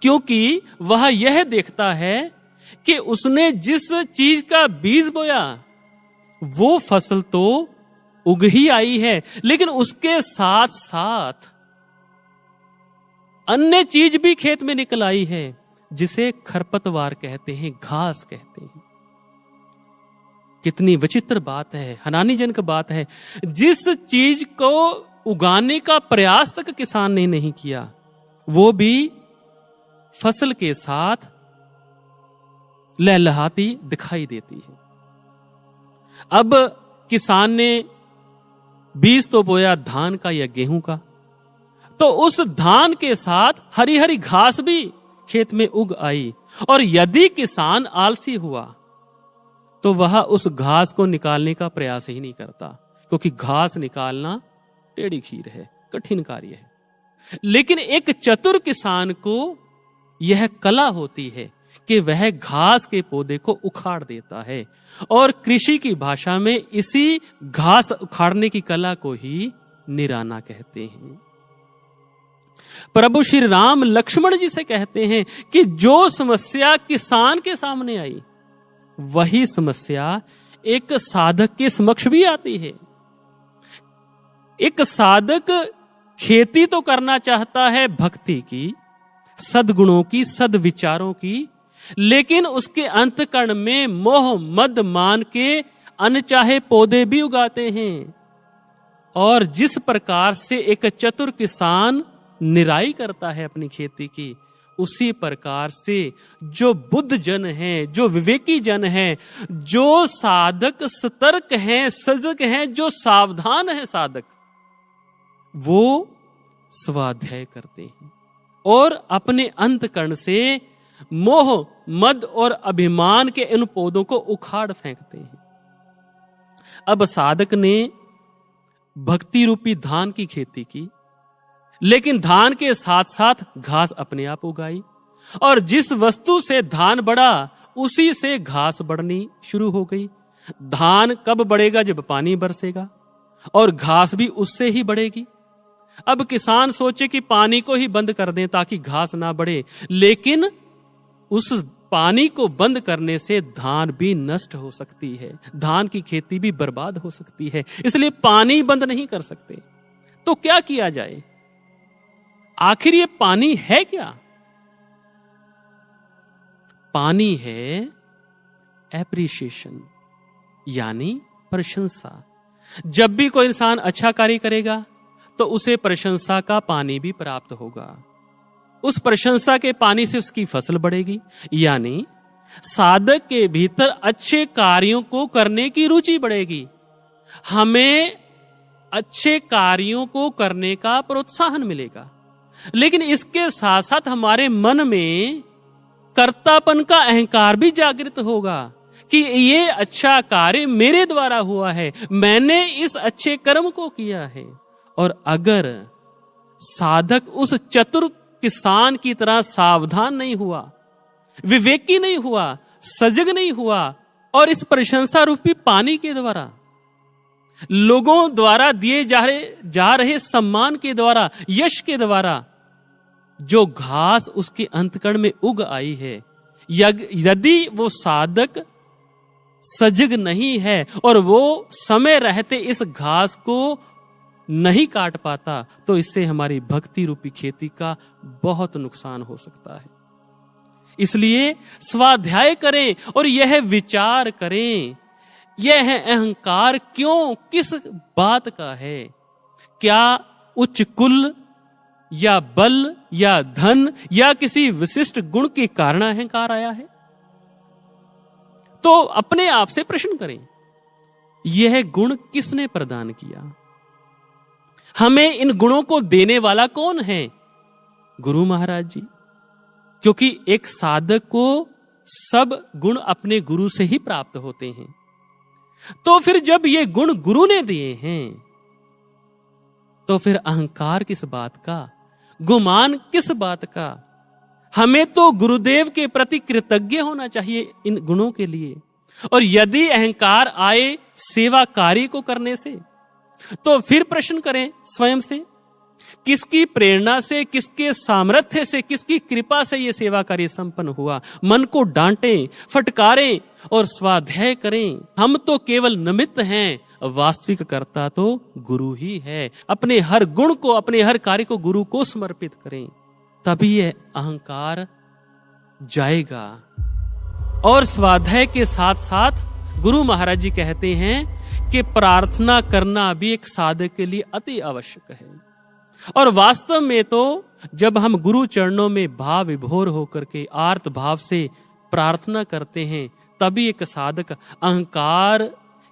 Speaker 1: क्योंकि वह यह देखता है कि उसने जिस चीज का बीज बोया वो फसल तो उग ही आई है, लेकिन उसके साथ साथ अन्य चीज भी खेत में निकल आई है, जिसे खरपतवार कहते हैं, घास कहते हैं। कितनी विचित्र बात है, हैरानीजनक बात है। जिस चीज को उगाने का प्रयास तक किसान ने नहीं किया, वो भी फसल के साथ लहलहाती दिखाई देती है। अब किसान ने बीज तो बोया धान का या गेहूं का, तो उस धान के साथ हरी हरी घास भी खेत में उग आई, और यदि किसान आलसी हुआ तो वह उस घास को निकालने का प्रयास ही नहीं करता, क्योंकि घास निकालना टेढ़ी खीर है, कठिन कार्य है। लेकिन एक चतुर किसान को यह कला होती है कि वह घास के पौधे को उखाड़ देता है, और कृषि की भाषा में इसी घास उखाड़ने की कला को ही निराना कहते हैं। प्रभु श्री राम लक्ष्मण जी से कहते हैं कि जो समस्या किसान के सामने आई, वही समस्या एक साधक के समक्ष भी आती है। एक साधक खेती तो करना चाहता है भक्ति की, सद्गुणों की, सद्विचारों की, लेकिन उसके अंतकरण में मोह मद मान के अनचाहे पौधे भी उगाते हैं। और जिस प्रकार से एक चतुर किसान निराई करता है अपनी खेती की, उसी प्रकार से जो बुद्ध जन हैं, जो विवेकी जन हैं, जो साधक सतर्क हैं, सजग हैं, जो सावधान है साधक, वो स्वाध्याय करते हैं और अपने अंतकरण से मोह मद और अभिमान के इन पौधों को उखाड़ फेंकते हैं। अब साधक ने भक्ति रूपी धान की खेती की, लेकिन धान के साथ साथ घास अपने आप उगाई, और जिस वस्तु से धान बढ़ा उसी से घास बढ़नी शुरू हो गई। धान कब बढ़ेगा? जब पानी बरसेगा, और घास भी उससे ही बढ़ेगी। अब किसान सोचे कि पानी को ही बंद कर दें ताकि घास ना बढ़े, लेकिन उस पानी को बंद करने से धान भी नष्ट हो सकती है, धान की खेती भी बर्बाद हो सकती है, इसलिए पानी बंद नहीं कर सकते। तो क्या किया जाए? आखिर ये पानी है क्या? पानी है एप्रिसिएशन, यानी प्रशंसा। जब भी कोई इंसान अच्छा कार्य करेगा तो उसे प्रशंसा का पानी भी प्राप्त होगा। उस प्रशंसा के पानी से उसकी फसल बढ़ेगी, यानी साधक के भीतर अच्छे कार्यों को करने की रुचि बढ़ेगी। हमें अच्छे कार्यों को करने का प्रोत्साहन मिलेगा, लेकिन इसके साथ साथ हमारे मन में कर्तापन का अहंकार भी जागृत होगा कि ये अच्छा कार्य मेरे द्वारा हुआ है, मैंने इस अच्छे कर्म को किया है। और अगर साधक उस चतुर किसान की तरह सावधान नहीं हुआ, विवेकी नहीं हुआ, सजग नहीं हुआ, और इस प्रशंसा रूपी पानी के द्वारा, लोगों द्वारा दिए जा रहे सम्मान के द्वारा, यश के द्वारा जो घास उसके अंतकरण में उग आई है, यदि वो साधक सजग नहीं है और वो समय रहते इस घास को नहीं काट पाता, तो इससे हमारी भक्ति रूपी खेती का बहुत नुकसान हो सकता है। इसलिए स्वाध्याय करें और यह विचार करें, यह अहंकार क्यों, किस बात का है? क्या उच्च कुल या बल या धन या किसी विशिष्ट गुण के कारण अहंकार आया है? तो अपने आप से प्रश्न करें, यह गुण किसने प्रदान किया? हमें इन गुणों को देने वाला कौन है? गुरु महाराज जी। क्योंकि एक साधक को सब गुण अपने गुरु से ही प्राप्त होते हैं। तो फिर जब ये गुण गुरु ने दिए हैं, तो फिर अहंकार किस बात का, गुमान किस बात का? हमें तो गुरुदेव के प्रति कृतज्ञ होना चाहिए इन गुणों के लिए। और यदि अहंकार आए सेवा कार्य को करने से, तो फिर प्रश्न करें स्वयं से, किसकी प्रेरणा से, किसके सामर्थ्य से, किसकी कृपा से यह सेवा कार्य संपन्न हुआ? मन को डांटें, फटकारें और स्वाध्याय करें। हम तो केवल निमित्त हैं, वास्तविक कर्ता तो गुरु ही है। अपने हर गुण को, अपने हर कार्य को गुरु को समर्पित करें, तभी यह अहंकार जाएगा। और स्वाध्याय के साथ साथ गुरु महाराज जी कहते हैं कि प्रार्थना करना भी एक साधक के लिए अति आवश्यक है। और वास्तव में तो जब हम गुरु चरणों में भाव विभोर होकर के आर्त भाव से प्रार्थना करते हैं, तभी एक साधक अहंकार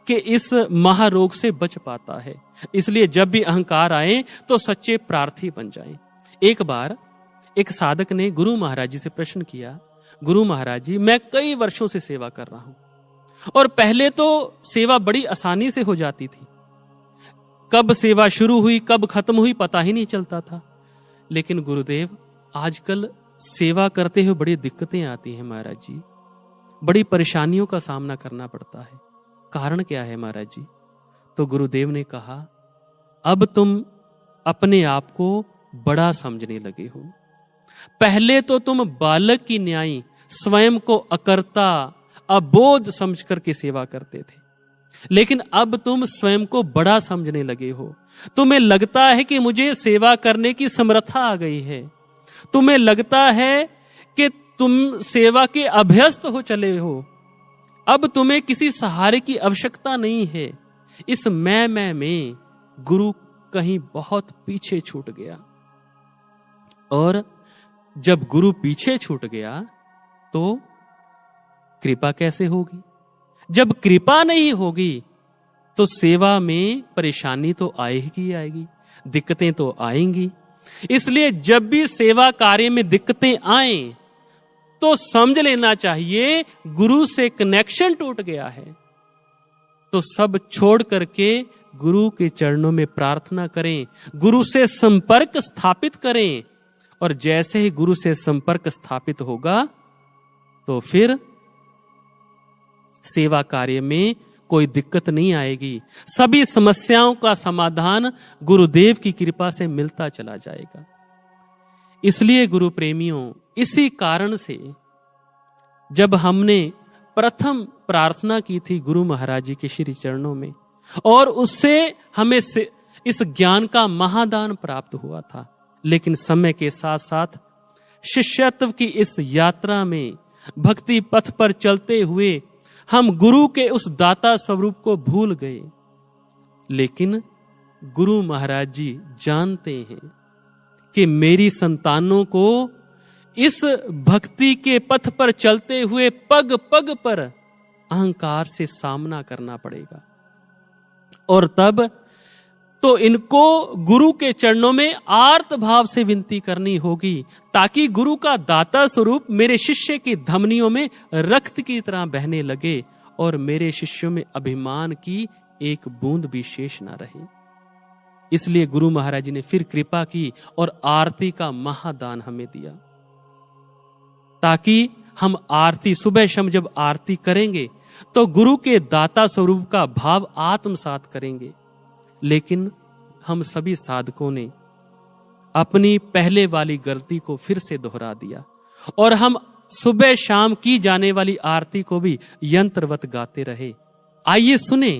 Speaker 1: के इस महारोग से बच पाता है। इसलिए जब भी अहंकार आए तो सच्चे प्रार्थी बन जाएं। एक बार एक साधक ने गुरु महाराज जी से प्रश्न किया, गुरु महाराज जी, मैं कई वर्षों से सेवा कर रहा हूं और पहले तो सेवा बड़ी आसानी से हो जाती थी, कब सेवा शुरू हुई कब खत्म हुई पता ही नहीं चलता था। लेकिन गुरुदेव, आजकल सेवा करते हुए बड़ी दिक्कतें आती हैं महाराज जी, बड़ी परेशानियों का सामना करना पड़ता है। कारण क्या है महाराज जी? तो गुरुदेव ने कहा, अब तुम अपने आप को बड़ा समझने लगे हो। पहले तो तुम बालक की न्याय स्वयं को अकर्ता, अबोध समझ करके सेवा करते थे, लेकिन अब तुम स्वयं को बड़ा समझने लगे हो। तुम्हें लगता है कि मुझे सेवा करने की समर्था आ गई है, तुम्हें लगता है कि तुम सेवा के अभ्यस्त हो चले हो, अब तुम्हें किसी सहारे की आवश्यकता नहीं है। इस मैं में गुरु कहीं बहुत पीछे छूट गया। और जब गुरु पीछे छूट गया तो कृपा कैसे होगी? जब कृपा नहीं होगी तो सेवा में परेशानी तो आएगी आएगी, दिक्कतें तो आएंगी। इसलिए जब भी सेवा कार्य में दिक्कतें आएं तो समझ लेना चाहिए गुरु से कनेक्शन टूट गया है। तो सब छोड़ करके गुरु के चरणों में प्रार्थना करें, गुरु से संपर्क स्थापित करें। और जैसे ही गुरु से संपर्क स्थापित होगा तो फिर सेवा कार्य में कोई दिक्कत नहीं आएगी। सभी समस्याओं का समाधान गुरुदेव की कृपा से मिलता चला जाएगा। इसलिए गुरु प्रेमियों, इसी कारण से जब हमने प्रथम प्रार्थना की थी गुरु महाराज जी के श्री चरणों में, और उससे हमें इस ज्ञान का महादान प्राप्त हुआ था, लेकिन समय के साथ साथ शिष्यत्व की इस यात्रा में भक्ति पथ पर चलते हुए हम गुरु के उस दाता स्वरूप को भूल गए। लेकिन गुरु महाराज जी जानते हैं कि मेरी संतानों को इस भक्ति के पथ पर चलते हुए पग पग पर अहंकार से सामना करना पड़ेगा। और तब तो इनको गुरु के चरणों में आर्त भाव से विनती करनी होगी, ताकि गुरु का दाता स्वरूप मेरे शिष्य की धमनियों में रक्त की तरह बहने लगे और मेरे शिष्यों में अभिमान की एक बूंद भी शेष ना रहे। इसलिए गुरु महाराज जी ने फिर कृपा की और आरती का महादान हमें दिया, ताकि हम आरती सुबह शाम जब आरती करेंगे तो गुरु के दाता स्वरूप का भाव आत्मसात करेंगे। लेकिन हम सभी साधकों ने अपनी पहले वाली गलती को फिर से दोहरा दिया और हम सुबह शाम की जाने वाली आरती को भी यंत्रवत गाते रहे। आइए सुने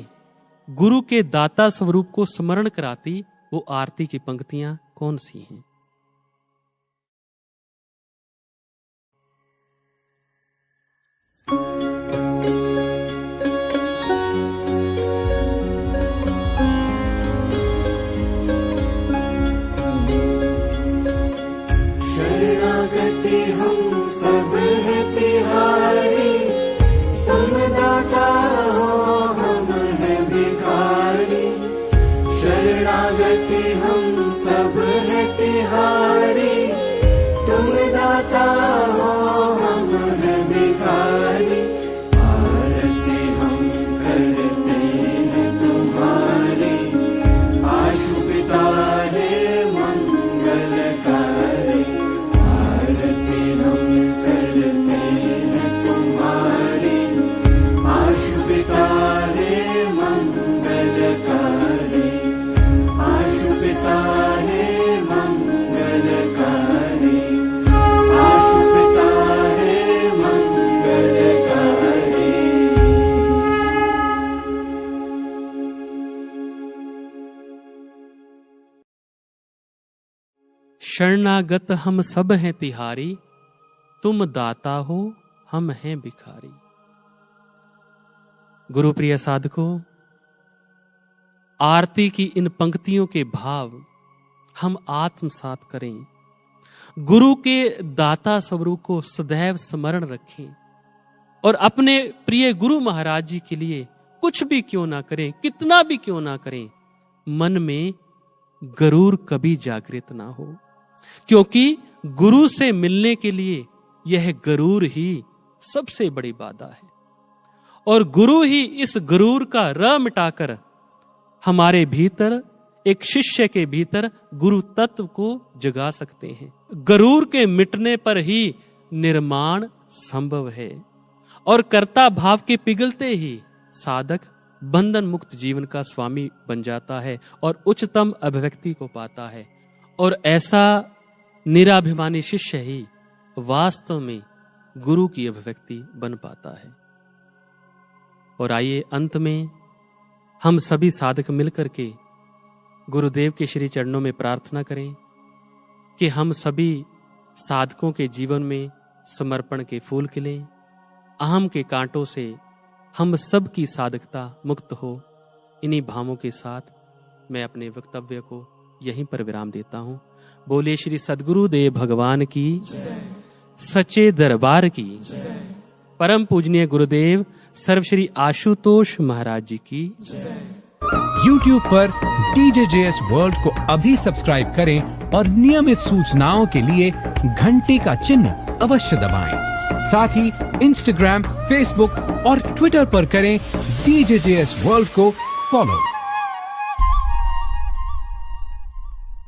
Speaker 1: गुरु के दाता स्वरूप को स्मरण कराती वो आरती की पंक्तियां कौन सी हैं। शरणागत हम सब हैं तिहारी, तुम दाता हो हम हैं भिखारी। गुरु प्रिय साधकों, आरती की इन पंक्तियों के भाव हम आत्मसात करें, गुरु के दाता स्वरूप को सदैव स्मरण रखें और अपने प्रिय गुरु महाराज जी के लिए कुछ भी क्यों ना करें, कितना भी क्यों ना करें, मन में गरूर कभी जागृत ना हो, क्योंकि गुरु से मिलने के लिए यह गरूर ही सबसे बड़ी बाधा है। और गुरु ही इस गरूर का र मिटाकर हमारे भीतर, एक शिष्य के भीतर गुरु तत्व को जगा सकते हैं। गरूर के मिटने पर ही निर्माण संभव है और कर्ता भाव के पिघलते ही साधक बंधन मुक्त जीवन का स्वामी बन जाता है और उच्चतम अभिव्यक्ति को पाता है। और ऐसा निराभिमानी शिष्य ही वास्तव में गुरु की अभिव्यक्ति बन पाता है। और आइए अंत में हम सभी साधक मिलकर के गुरुदेव के श्री चरणों में प्रार्थना करें कि हम सभी साधकों के जीवन में समर्पण के फूल खिलें, अहम के कांटों से हम सब की साधकता मुक्त हो। इन्हीं भावों के साथ मैं अपने वक्तव्य को यहीं पर विराम देता हूं। बोले श्री सद्गुरुदेव भगवान की, सच्चे दरबार की, परम पूजनीय गुरुदेव सर्वश्री आशुतोष महाराज जी की।
Speaker 2: YouTube पर DJJS वर्ल्ड को अभी सब्सक्राइब करें और नियमित सूचनाओं के लिए घंटी का चिन्ह अवश्य दबाएं। साथ ही Instagram, Facebook और Twitter पर करें DJJS वर्ल्ड को फॉलो।